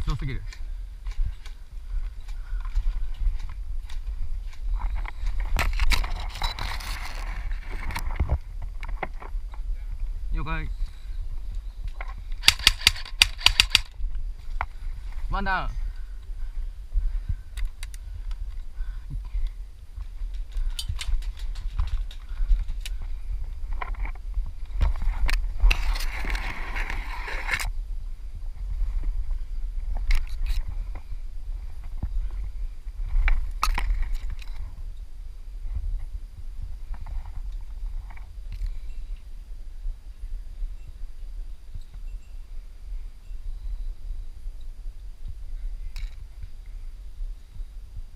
強すぎる。了解。ワンダウン。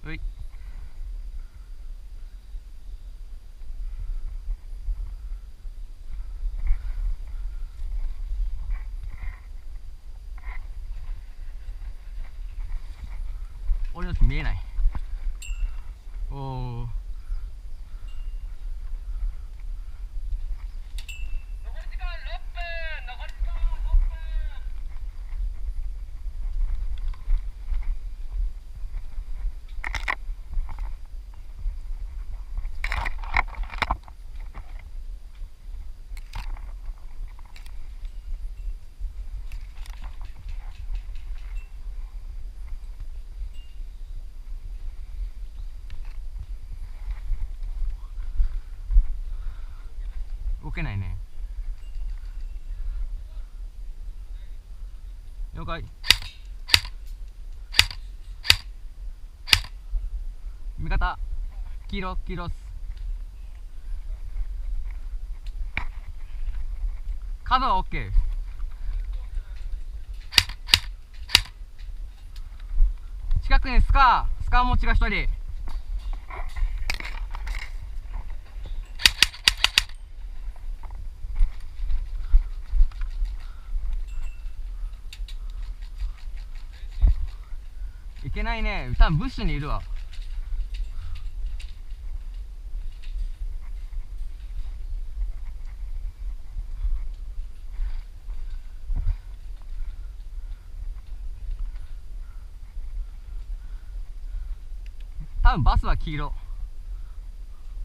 はい。俺の時見えない。おお。動けないね。了解。味方黄色黄色っす。角は OK です。近くにスカー持ちが1人。いけないね。多分ブッシュにいるわ。多分バスは黄色。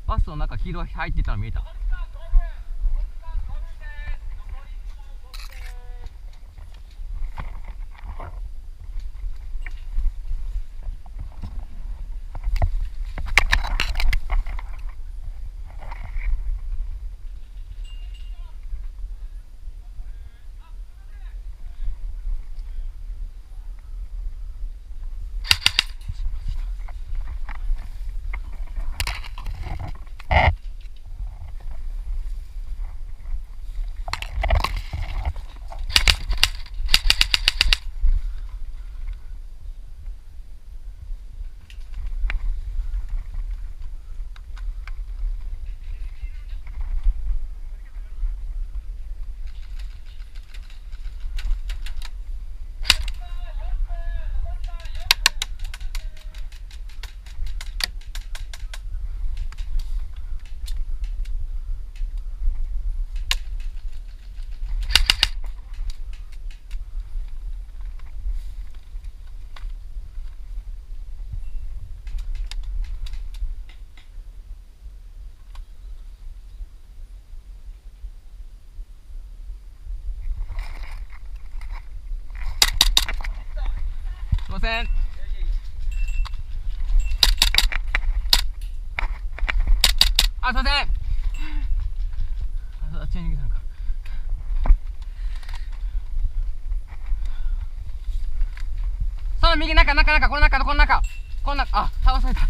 バスの中黄色入ってたの見えた。すいません。あ、すいません。あっちに逃げたのか。その右中、この中、あ、倒された。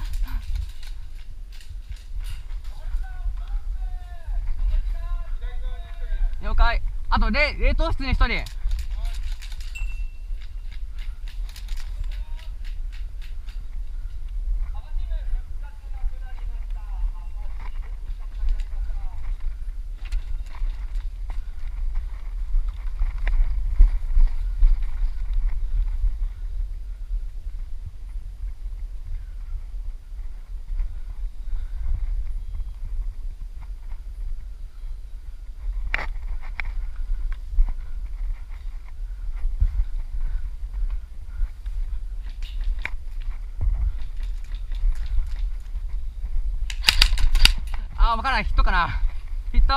了解。あと冷凍室に1人。わからない。ヒットかな。ヒット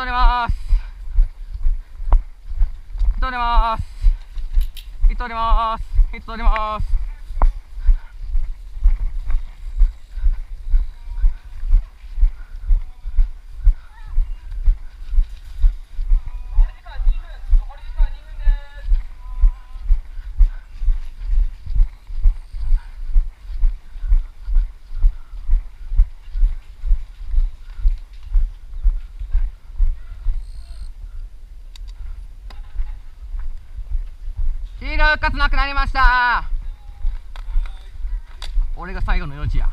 出ます。ヒット出ます。ヒット出ます。ヒット出ます。ヒール復活なくなりました。俺が最後の余地や。